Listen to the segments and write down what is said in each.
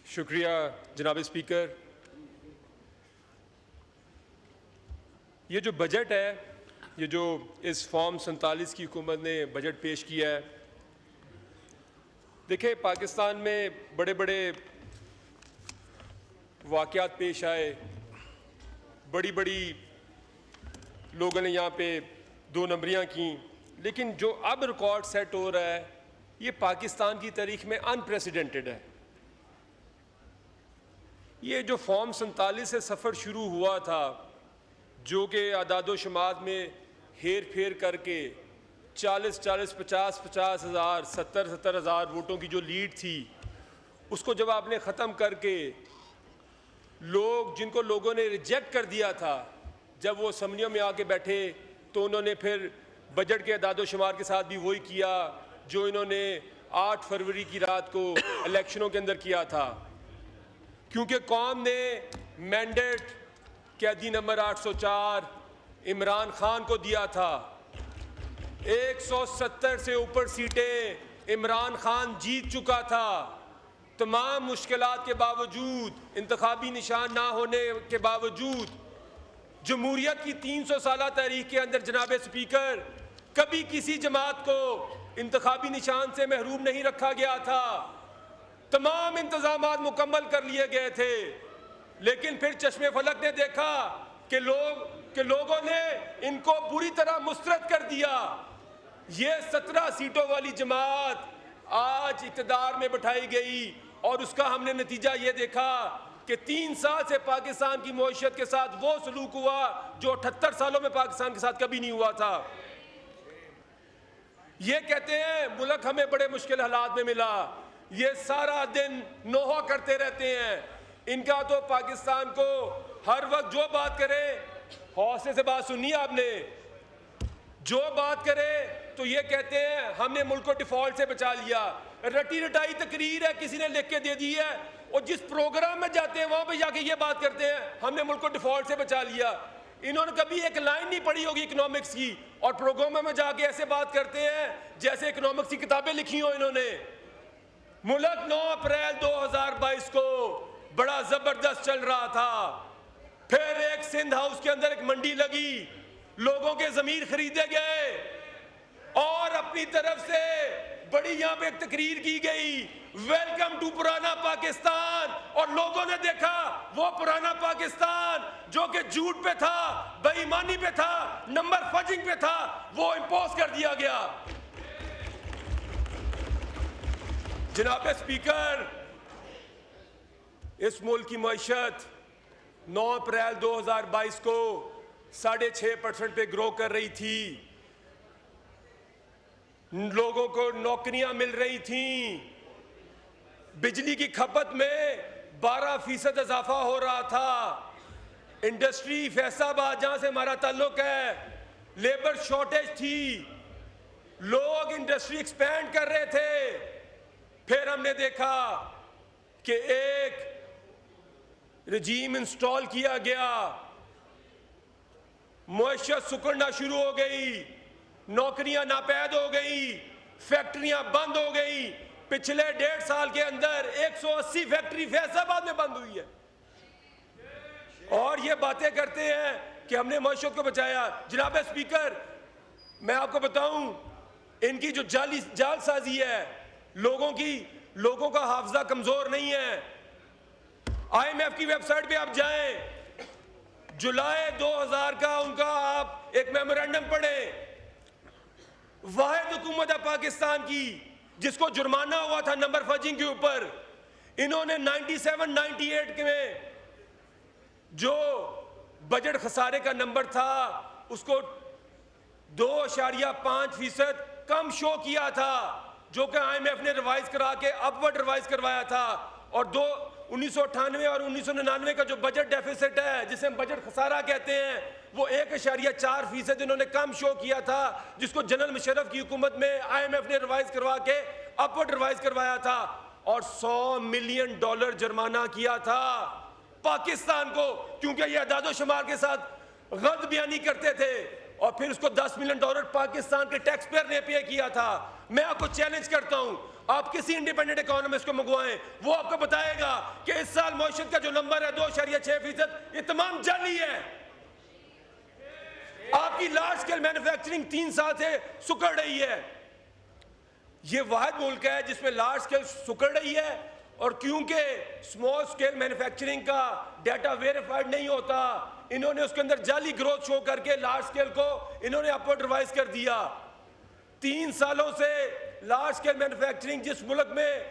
शुक्रिया जनाब स्पीकर। ये जो बजट है, ये जो इस फॉर्म 47 की हुकूमत ने बजट पेश किया है, देखिए पाकिस्तान में बड़े बड़े वाक़यात पेश आए, बड़ी बड़ी लोगों ने यहाँ पे दो नंबरियाँ की, लेकिन जो अब रिकॉर्ड सेट हो रहा है ये पाकिस्तान की तारीख में अनप्रेसिडेंटेड है। ये जो फॉर्म 47 से सफ़र शुरू हुआ था, जो कि आदादो शुमार में हेर फेर करके 40-40, 50-50 हज़ार, 70-70 हज़ार वोटों की जो लीड थी, उसको जब आपने ख़त्म करके लोग जिनको लोगों ने रिजेक्ट कर दिया था, जब वो असम्बलियों में आके बैठे तो उन्होंने फिर बजट के आदादो शुमार के साथ भी वही किया जो इन्होंने 8 फरवरी की रात को इलेक्शनों के अंदर किया था। क्योंकि कौम ने मैंडेट कैदी नंबर 804 इमरान खान को दिया था, 170 से ऊपर सीटें इमरान खान जीत चुका था। तमाम मुश्किलात के बावजूद, इंतखाबी निशान ना होने के बावजूद, जमहूरियत की 300 साल तारीख के अंदर जनाब स्पीकर कभी किसी जमात को इंतखाबी निशान से महरूम नहीं रखा गया था। तमाम इंतजामात मुकम्मल कर लिए गए थे, लेकिन फिर चश्मे फलक ने देखा कि लोगों ने इनको बुरी तरह मुस्तरद कर दिया। ये 17 सीटों वाली जमात आज इक़्तिदार में बैठाई गई और उसका हमने नतीजा ये देखा कि 3 साल से पाकिस्तान की मईशत के साथ वो सलूक हुआ जो 78 सालों में पाकिस्तान के साथ कभी नहीं हुआ था। ये कहते हैं मुल्क हमें बड़े मुश्किल हालात में मिला, ये सारा दिन नोहा करते रहते हैं। इनका तो पाकिस्तान को हर वक्त जो बात करे, हौसले से बात सुनी आपने, जो बात करे तो ये कहते हैं हमने मुल्क को डिफॉल्ट से बचा लिया। रटी रटाई तकरीर है, किसी ने लिख के दे दी है, और जिस प्रोग्राम में जाते हैं वहां पे जाके ये बात करते हैं हमने मुल्क को डिफॉल्ट से बचा लिया। इन्होंने कभी एक लाइन नहीं पढ़ी होगी इकोनॉमिक्स की, और प्रोग्राम में जाके ऐसे बात करते हैं जैसे इकोनॉमिक्स की किताबें लिखी हो इन्होंने। मुल्क 9 अप्रैल 2022 को बड़ा जबरदस्त चल रहा था, फिर एक सिंध हाउस के अंदर एक मंडी लगी, लोगों के जमीर खरीदे गए और अपनी तरफ से बड़ी यहाँ पे एक तकरीर की गई, वेलकम टू पुराना पाकिस्तान। और लोगों ने देखा वो पुराना पाकिस्तान जो कि झूठ पे था, बेईमानी पे था, नंबर फजिंग पे था, वो इंपोज कर दिया गया। जनाब स्पीकर, इस मुल्क की मईशत 9 अप्रैल 2022 को 6.5% पे ग्रो कर रही थी, लोगों को नौकरियां मिल रही थीं, बिजली की खपत में 12% इजाफा हो रहा था, इंडस्ट्री फैसलाबाद जहां से हमारा ताल्लुक है, लेबर शॉर्टेज थी, लोग इंडस्ट्री एक्सपैंड कर रहे थे। फिर हमने देखा कि एक रजीम इंस्टॉल किया गया, मईशत सुकड़ना शुरू हो गई, नौकरियां नापैद हो गई, फैक्ट्रियां बंद हो गई। पिछले 1.5 साल के अंदर 180 फैक्ट्री फैसलाबाद में बंद हुई है, और ये बातें करते हैं कि हमने मईशत को बचाया। जनाब स्पीकर, मैं आपको बताऊं, इनकी जो जालसाजी है, लोगों का हाफजा कमजोर नहीं है। IMF की वेबसाइट पे आप जाएं, जुलाई 2000 का उनका आप एक मेमोरेंडम पढ़ें, वाहिद हुकूमत है पाकिस्तान की जिसको जुर्माना हुआ था नंबर फजिंग के ऊपर। इन्होंने 97-98 में जो बजट खसारे का नंबर था उसको 2.5% कम शो किया था, जो कि IMF ने रिवाइज करा के अपवर्ड रिवाइज करवाया था। और 1998 और 1999 का जो बजट डेफिसिट है, जिसे हम बजट खसारा कहते हैं, वो 1.4% इन्होंने कम शो किया था, जिसको जनरल मुशर्रफ की हुकूमत में IMF ने रिवाइज करवा के अपवर्ड रिवाइज करवाया था, और $100 मिलियन जुर्माना किया था पाकिस्तान को, क्योंकि ये अदादो शुमार के साथ गलत बयानी करते थे। और फिर उसको $10 मिलियन पाकिस्तान के टैक्स पेयर ने पे किया था। मैं आपको चैलेंज करता हूं, आप किसी इंडिपेंडेंट इकोनॉमिस्ट को मंगवाएं, वो आपको बताएगा कि इस साल मौशत का जो नंबर है 2.6%, ये तमाम जाली है। आपकी लार्ज स्केल मैन्युफैक्चरिंग 3 साल से सुकड़ रही है। ये वाहिद मुल्क है जिसमें लार्ज स्केल सुकड़ रही है, और क्योंकि स्मॉल स्केल मैन्युफैक्चरिंग का डाटा वेरीफाइड नहीं होता, इन्होंने उसके अंदर जाली ग्रोथ शो करके लार्ज स्केल को इन्होंने अपवर्ड रिवाइज कर दिया। 3 सालों से लार्ज स्केल मैन्युफैक्चरिंग जिस मुल्क में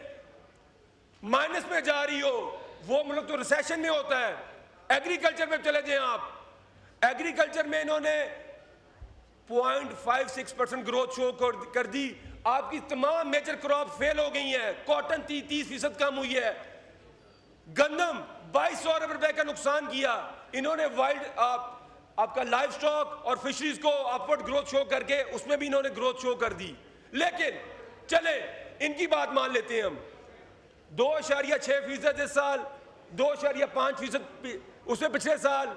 माइनस में जा रही हो, वो मुल्क तो रिसेशन में होता है। एग्रीकल्चर में चले जाएं आप, एग्रीकल्चर में इन्होंने 0.56% ग्रोथ शो कर दी। आपकी तमाम मेजर क्रॉप फेल हो गई हैं। कॉटन 30% कम हुई है। गंदम 2200 अरब रुपए का नुकसान किया। इन्होंने वाइल्ड आपका लाइव स्टॉक और फिशरीज को अपवर्ड ग्रोथ शो करके उसमें भी इन्होंने ग्रोथ शो कर दी। लेकिन चले इनकी बात मान लेते हैं हम, 2.6% इस साल, 2.5% उससे पिछले साल,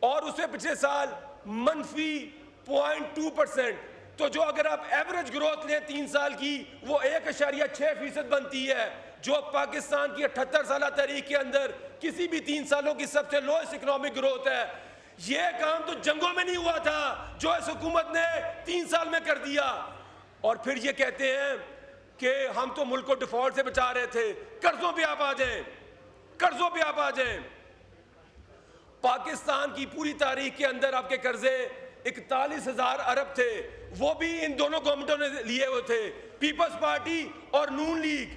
और उससे पिछले साल -0.2%। तो जो अगर आप एवरेज ग्रोथ लें 3 साल की, वो 1.6% बनती है, जो पाकिस्तान की 78 साल तारीख के अंदर किसी भी 3 सालों की सबसे लोएस्ट इकोनॉमिक ग्रोथ है। ये काम तो जंगों में नहीं हुआ था, जो इस हुकूमत ने 3 साल में कर दिया। और फिर ये कहते हैं कि हम तो मुल्क को डिफॉल्ट से बचा रहे थे। कर्जों पे आप आ जाएं, कर्जों पे आप आ जाएं। पाकिस्तान की पूरी तारीख के अंदर आपके कर्जे 41,000 अरब थे, वो भी इन दोनों गवर्नमेंटों ने लिए हुए थे, पीपल्स पार्टी और नून लीग।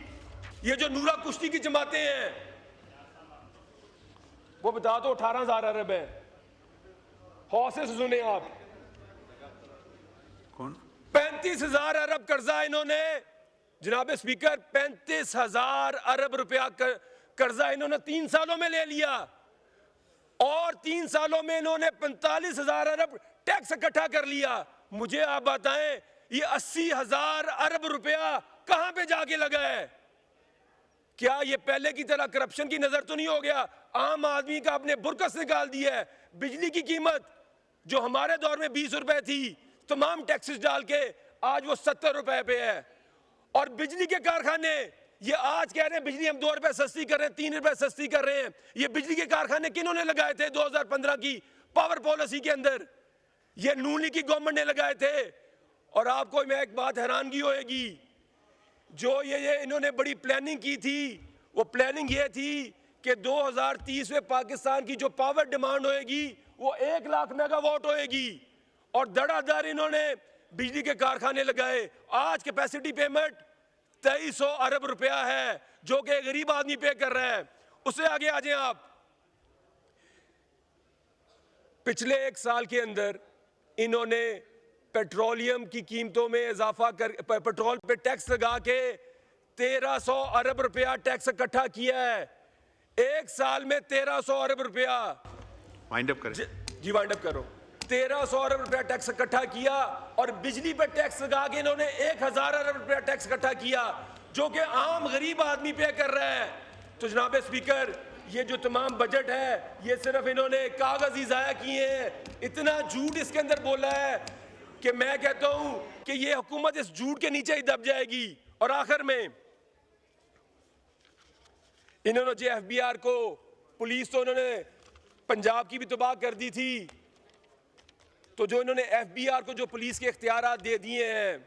ये जो नूरा कुश्ती की जमातें हैं, वो बता दो 18,000 अरब है। हौसले से सुने आप, कौन? 35,000 अरब कर्जा इन्होंने, जनाब स्पीकर, 35,000 अरब रुपया कर्जा इन्होंने 3 सालों में ले लिया, और 3 सालों में इन्होंने 45,000 अरब टैक्स इकट्ठा कर लिया। मुझे आप बताएं, ये 80,000 अरब रुपया कहां पे जाके लगा है? क्या ये पहले की तरह करप्शन की नजर तो नहीं हो गया? आम आदमी का अपने बुरकस निकाल दिया है। बिजली की कीमत जो हमारे दौर में 20 रुपए थी, तमाम टैक्सेस डाल के आज वो 70 रुपए पे है। और बिजली के कारखाने, ये आज कह रहे हैं बिजली हम 2 रुपए सस्ती कर रहे हैं, 3 रुपए सस्ती कर रहे हैं। ये बिजली के कारखाने किन्होंने लगाए थे 2015 की पावर पॉलिसी के अंदर? ये नून लीग की गवर्नमेंट ने लगाए थे। और आपको मैं एक बात हैरानगी होएगी, जो ये इन्होंने बड़ी प्लानिंग की थी, वो प्लानिंग ये थी कि 2030 में पाकिस्तान की जो पावर डिमांड होएगी वो 1 लाख मेगावाट होएगी, और धड़ाधड़ इन्होंने बिजली के कारखाने लगाए। आज कैपेसिटी पेमेंट 2300 अरब रुपया है, जो कि गरीब आदमी पे कर रहा है। उससे आगे आ जाए आप, पिछले 1 साल के अंदर इन्होंने पेट्रोलियम की कीमतों में इजाफा कर, पेट्रोल पे टैक्स लगा के 1300 अरब रुपया टैक्स इकट्ठा किया है। 1 साल में 1300 अरब रुपया। वाइंड अप करें जी, वाइंड अप करो। 1300 अरब रुपया टैक्स इकट्ठा किया, और बिजली पर टैक्स लगा के इन्होंने 1000 अरब रुपया टैक्स इकट्ठा किया, जो कि आम गरीब आदमी पे कर रहा है। तो जनाब स्पीकर, ये जो तमाम बजट है, ये सिर्फ इन्होंने कागज ही जाया किए हैं। इतना झूठ इसके अंदर बोला है कि मैं कहता हूं कि ये हुकूमत इस झूठ के नीचे ही दब जाएगी। और आखिर में इन्होंने जो FBR को, पुलिस तो इन्होंने पंजाब की भी तबाह कर दी थी, तो जो इन्होंने FBR को जो पुलिस के इख्तियारात दे दिए हैं,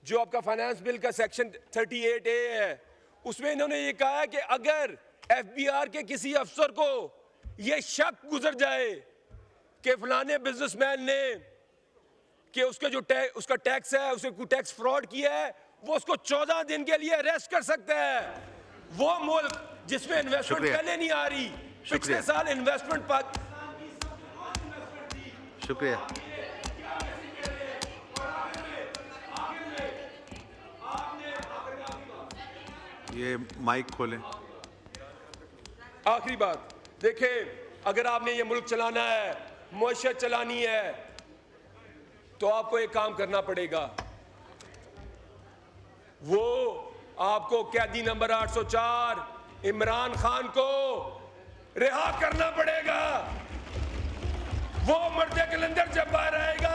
जो आपका फाइनेंस बिल का सेक्शन 38A है, उसमें इन्होंने ये कहा है कि अगर FBR के किसी अफसर को ये शक गुजर जाए कि फलाने बिजनेसमैन ने कि उसका जो उसका टैक्स है, उसने कोई टैक्स फ्रॉड किया है, वो उसको 14 दिन के लिए अरेस्ट कर सकता है। वो मुल्क जिसमें इन्वेस्टमेंट पहले नहीं आ रही, पिछले साल इन्वेस्टमेंट शुक्रिया। ये माइक खोलें। आखिरी बात देखें, अगर आपने ये मुल्क चलाना है, मुआशरत चलानी है, तो आपको एक काम करना पड़ेगा। वो आपको कैदी नंबर 804 इमरान खान को रिहा करना पड़ेगा। वो मर्द कलंदर जब बाहर आएगा,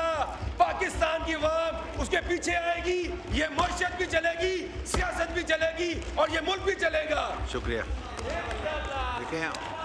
पाकिस्तान की अवाम उसके पीछे आएगी, ये मईशत भी चलेगी, सियासत भी चलेगी और ये मुल्क भी चलेगा। शुक्रिया। देखें